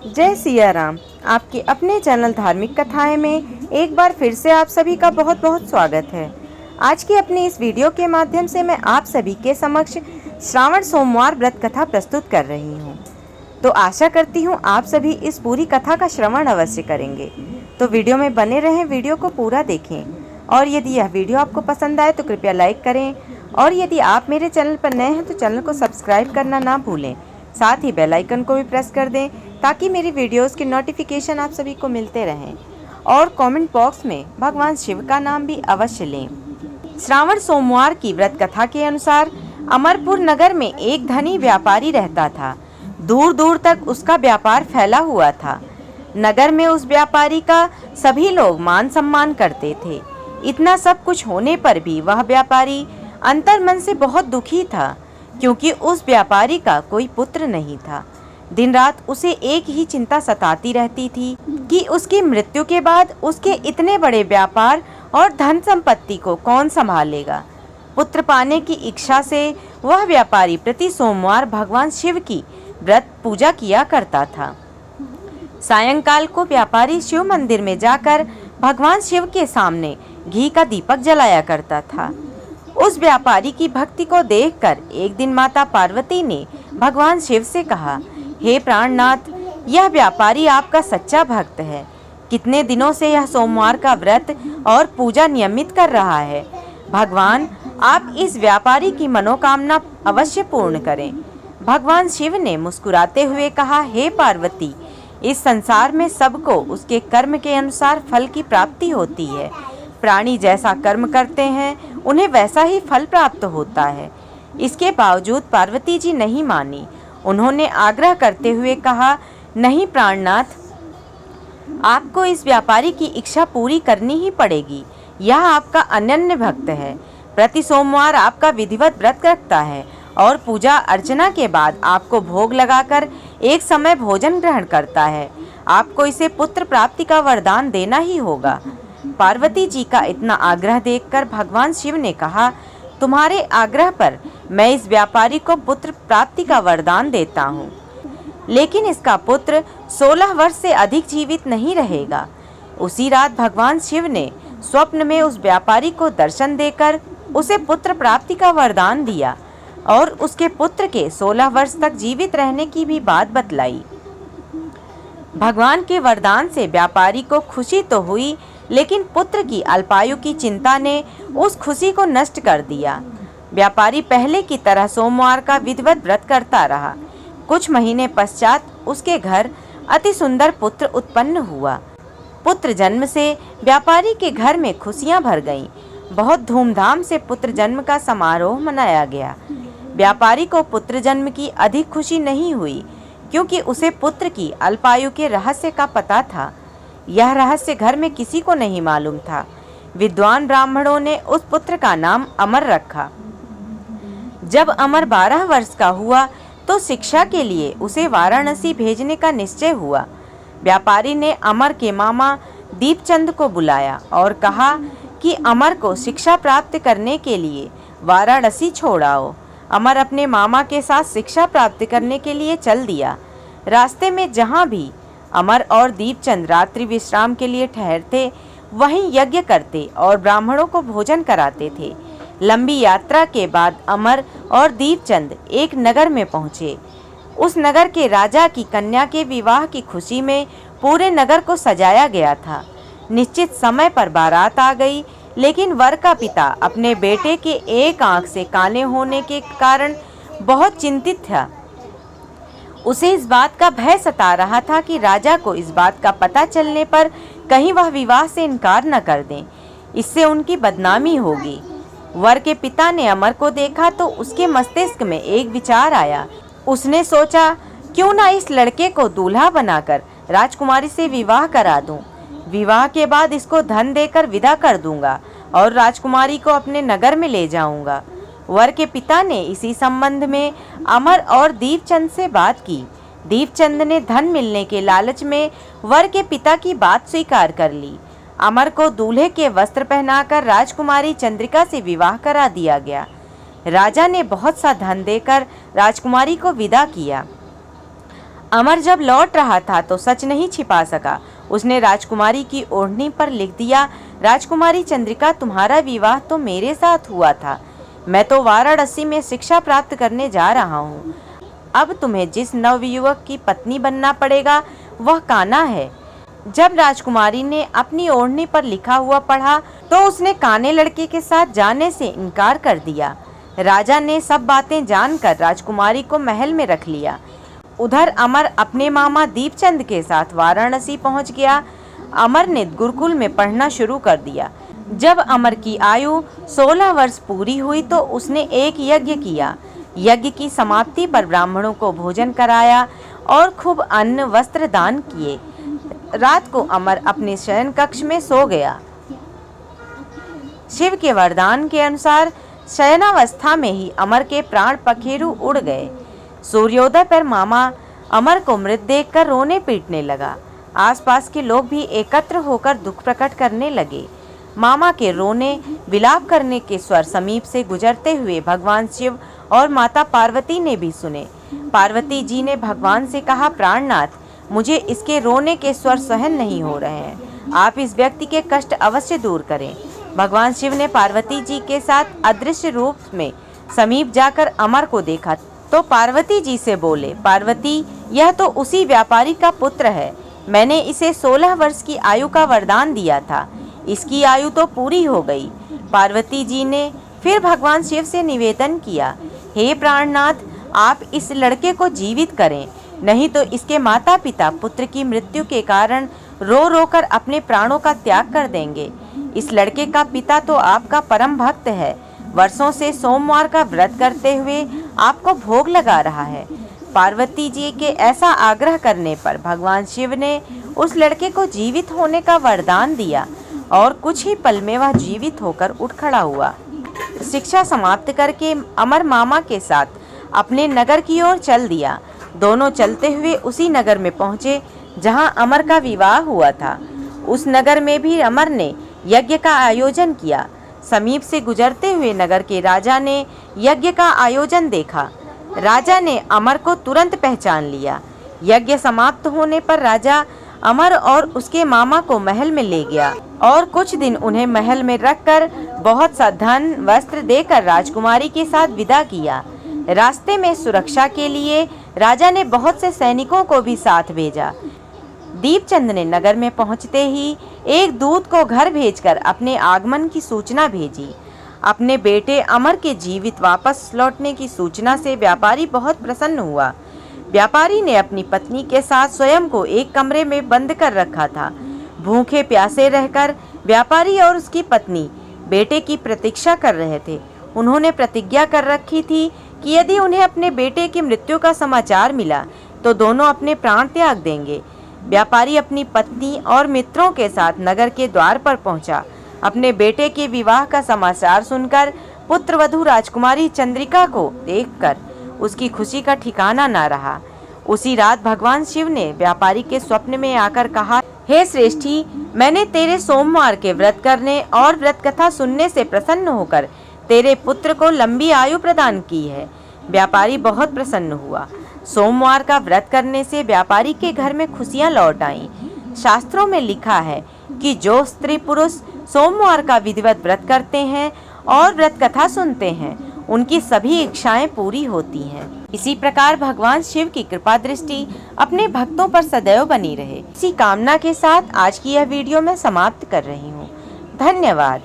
जय सिया राम। आपके अपने चैनल धार्मिक कथाएं में एक बार फिर से आप सभी का बहुत बहुत स्वागत है। आज की अपनी इस वीडियो के माध्यम से मैं आप सभी के समक्ष श्रावण सोमवार व्रत कथा प्रस्तुत कर रही हूं। तो आशा करती हूं आप सभी इस पूरी कथा का श्रवण अवश्य करेंगे। तो वीडियो में बने रहें, वीडियो को पूरा देखें और यदि यह वीडियो आपको पसंद आए तो कृपया लाइक करें और यदि आप मेरे चैनल पर नए हैं तो चैनल को सब्सक्राइब करना ना भूलें। साथ ही बेल आइकन को भी प्रेस कर दें ताकि मेरी वीडियोस के नोटिफिकेशन आप सभी को मिलते रहें और कमेंट बॉक्स में भगवान शिव का नाम भी अवश्य लें। श्रावण सोमवार की व्रत कथा के अनुसार अमरपुर नगर में एक धनी व्यापारी रहता था। दूर दूर तक उसका व्यापार फैला हुआ था। नगर में उस व्यापारी का सभी लोग मान सम्मान करते थे। इतना सब कुछ होने पर भी वह व्यापारी अंतर्मन से बहुत दुखी था, क्योंकि उस व्यापारी का कोई पुत्र नहीं था। दिन रात उसे एक ही चिंता सताती रहती थी कि उसकी मृत्यु के बाद उसके इतने बड़े व्यापार और धन संपत्ति को कौन संभालेगा। पुत्र पाने की इच्छा से वह व्यापारी प्रति सोमवार भगवान शिव की व्रत पूजा किया करता था। सायंकाल को व्यापारी शिव मंदिर में जाकर भगवान शिव के सामने घी का दीपक जलाया करता था। उस व्यापारी की भक्ति को देखकर एक दिन माता पार्वती ने भगवान शिव से कहा, हे प्राणनाथ, यह व्यापारी आपका सच्चा भक्त है। कितने दिनों से यह सोमवार का व्रत और पूजा नियमित कर रहा है। भगवान, आप इस व्यापारी की मनोकामना अवश्य पूर्ण करें। भगवान शिव ने मुस्कुराते हुए कहा, हे पार्वती, इस संसार में सबको उसके कर्म के अनुसार फल की प्राप्ति होती है। प्राणी जैसा कर्म करते हैं उन्हें वैसा ही फल प्राप्त होता है। इसके बावजूद पार्वती जी नहीं मानी। उन्होंने आग्रह करते हुए कहा, नहीं प्राणनाथ, आपको इस व्यापारी की इच्छा पूरी करनी ही पड़ेगी। यह आपका अनन्य भक्त है। प्रति सोमवार आपका विधिवत व्रत रखता है और पूजा अर्चना के बाद आपको भोग लगाकर एक समय भोजन ग्रहण करता है। आपको इसे पुत्र प्राप्ति का वरदान देना ही होगा। पार्वती जी का इतना आग्रह देखकर भगवान शिव ने कहा, तुम्हारे आग्रह पर मैं इस व्यापारी को पुत्र प्राप्ति का वरदान देता हूँ, लेकिन इसका पुत्र 16 वर्ष से अधिक जीवित नहीं रहेगा। उसी रात भगवान शिव ने स्वप्न में उस व्यापारी को दर्शन देकर उसे पुत्र प्राप्ति का वरदान दिया और उसके पुत्र के 16 वर्ष तक जीवित रहने की भी बात बतलाई। भगवान के वरदान से व्यापारी को खुशी तो हुई, लेकिन पुत्र की अल्पायु की चिंता ने उस खुशी को नष्ट कर दिया। व्यापारी पहले की तरह सोमवार का विधिवत व्रत करता रहा। कुछ महीने पश्चात उसके घर अति सुंदर पुत्र उत्पन्न हुआ। पुत्र जन्म से व्यापारी के घर में खुशियां भर गईं। बहुत धूमधाम से पुत्र जन्म का समारोह मनाया गया। व्यापारी को पुत्र जन्म की अधिक खुशी नहीं हुई, क्योंकि उसे पुत्र की अल्पायु के रहस्य का पता था। यह रहस्य घर में किसी को नहीं मालूम था। विद्वान ब्राह्मणों ने उस पुत्र का नाम अमर रखा। जब अमर 12 वर्ष का हुआ तो शिक्षा के लिए उसे वाराणसी भेजने का निश्चय हुआ। व्यापारी ने अमर के मामा दीपचंद को बुलाया और कहा कि अमर को शिक्षा प्राप्त करने के लिए वाराणसी छोड़ाओ। अमर अपने मामा के साथ शिक्षा प्राप्त करने के लिए चल दिया। रास्ते में जहाँ भी अमर और दीपचंद रात्रि विश्राम के लिए ठहरते, वहीं यज्ञ करते और ब्राह्मणों को भोजन कराते थे। लंबी यात्रा के बाद अमर और दीपचंद एक नगर में पहुँचे। उस नगर के राजा की कन्या के विवाह की खुशी में पूरे नगर को सजाया गया था। निश्चित समय पर बारात आ गई, लेकिन वर का पिता अपने बेटे के एक आंख से काले होने के कारण बहुत चिंतित था। उसे इस बात का भय सता रहा था कि राजा को इस बात का पता चलने पर कहीं वह विवाह से इनकार न कर दें, इससे उनकी बदनामी होगी। वर के पिता ने अमर को देखा तो उसके मस्तिष्क में एक विचार आया। उसने सोचा, क्यों ना इस लड़के को दूल्हा बनाकर राजकुमारी से विवाह करा दूं। विवाह के बाद इसको धन देकर विदा कर दूंगा और राजकुमारी को अपने नगर में ले जाऊंगा। वर के पिता ने इसी संबंध में अमर और दीपचंद से बात की। दीपचंद ने धन मिलने के लालच में वर के पिता की बात स्वीकार कर ली। अमर को दूल्हे के वस्त्र पहनाकर राजकुमारी चंद्रिका से विवाह करा दिया गया। राजा ने बहुत सा धन देकर राजकुमारी को विदा किया। अमर जब लौट रहा था तो सच नहीं छिपा सका। उसने राजकुमारी की ओढ़नी पर लिख दिया, राजकुमारी चंद्रिका, तुम्हारा विवाह तो मेरे साथ हुआ था। मैं तो वाराणसी में शिक्षा प्राप्त करने जा रहा हूँ। अब तुम्हें जिस नवयुवक की पत्नी बनना पड़ेगा वह कान्हा है। जब राजकुमारी ने अपनी ओढ़नी पर लिखा हुआ पढ़ा तो उसने काने लड़के के साथ जाने से इनकार कर दिया। राजा ने सब बातें जानकर राजकुमारी को महल में रख लिया। उधर अमर अपने मामा दीपचंद के साथ वाराणसी पहुंच गया। अमर ने गुरुकुल में पढ़ना शुरू कर दिया। जब अमर की आयु 16 वर्ष पूरी हुई तो उसने एक यज्ञ किया। यज्ञ की समाप्ति पर ब्राह्मणों को भोजन कराया और खूब अन्न वस्त्र दान किए। रात को अमर अपने शयन कक्ष में सो गया। शिव के वरदान के अनुसार शयनावस्था में ही अमर के प्राण पखेरु उड़ गए। सूर्योदय पर मामा अमर को मृत देखकर रोने पीटने लगा। आसपास के लोग भी एकत्र होकर दुख प्रकट करने लगे। मामा के रोने विलाप करने के स्वर समीप से गुजरते हुए भगवान शिव और माता पार्वती ने भी सुने। पार्वती जी ने भगवान से कहा, प्राणनाथ, मुझे इसके रोने के स्वर सहन नहीं हो रहे हैं। आप इस व्यक्ति के कष्ट अवश्य दूर करें। भगवान शिव ने पार्वती जी के साथ अदृश्य रूप में समीप जाकर अमर को देखा तो पार्वती जी से बोले, पार्वती, यह तो उसी व्यापारी का पुत्र है। मैंने इसे 16 वर्ष की आयु का वरदान दिया था। इसकी आयु तो पूरी हो गई। पार्वती जी ने फिर भगवान शिव से निवेदन किया, हे प्राणनाथ, आप इस लड़के को जीवित करें, नहीं तो इसके माता पिता पुत्र की मृत्यु के कारण रो रो कर अपने प्राणों का त्याग कर देंगे। इस लड़के का पिता तो आपका परम भक्त है। वर्षों से सोमवार का व्रत करते हुए आपको भोग लगा रहा है। पार्वती जी के ऐसा आग्रह करने पर भगवान शिव ने उस लड़के को जीवित होने का वरदान दिया और कुछ ही पल में वह जीवित होकर उठ खड़ा हुआ। शिक्षा समाप्त करके अमर मामा के साथ अपने नगर की ओर चल दिया। दोनों चलते हुए उसी नगर में पहुंचे जहां अमर का विवाह हुआ था। उस नगर में भी अमर ने यज्ञ का आयोजन किया। समीप से गुजरते हुए नगर के राजा ने यज्ञ का आयोजन देखा। राजा ने अमर को तुरंत पहचान लिया। यज्ञ समाप्त होने पर राजा अमर और उसके मामा को महल में ले गया और कुछ दिन उन्हें महल में रखकर बहुत सा धन वस्त्र देकर राजकुमारी के साथ विदा किया। रास्ते में सुरक्षा के लिए राजा ने बहुत से सैनिकों को भी साथ भेजा। दीपचंद ने नगर में पहुंचते ही एक दूत को घर भेजकर अपने आगमन की सूचना भेजी। अपने बेटे अमर के जीवित वापस लौटने की सूचना से व्यापारी बहुत प्रसन्न हुआ। व्यापारी ने अपनी पत्नी के साथ स्वयं को एक कमरे में बंद कर रखा था। भूखे प्यासे रहकर व्यापारी और उसकी पत्नी बेटे की प्रतीक्षा कर रहे थे। उन्होंने प्रतिज्ञा कर रखी थी कि यदि उन्हें अपने बेटे की मृत्यु का समाचार मिला तो दोनों अपने प्राण त्याग देंगे। व्यापारी अपनी पत्नी और मित्रों के साथ नगर के द्वार पर पहुंचा। अपने बेटे के विवाह का समाचार सुनकर पुत्रवधू राजकुमारी चंद्रिका को देखकर उसकी खुशी का ठिकाना न रहा। उसी रात भगवान शिव ने व्यापारी के स्वप्न में आकर कहा, हे श्रेष्ठी, मैंने तेरे सोमवार के व्रत करने और व्रत कथा सुनने से प्रसन्न होकर तेरे पुत्र को लंबी आयु प्रदान की है। व्यापारी बहुत प्रसन्न हुआ। सोमवार का व्रत करने से व्यापारी के घर में खुशियां लौट आईं। शास्त्रों में लिखा है कि जो स्त्री पुरुष सोमवार का विधिवत व्रत करते हैं और व्रत कथा सुनते हैं, उनकी सभी इच्छाएं पूरी होती हैं। इसी प्रकार भगवान शिव की कृपा दृष्टि अपने भक्तों पर सदैव बनी रहे। इसी कामना के साथ आज की यह वीडियो मैं समाप्त कर रही हूँ। धन्यवाद।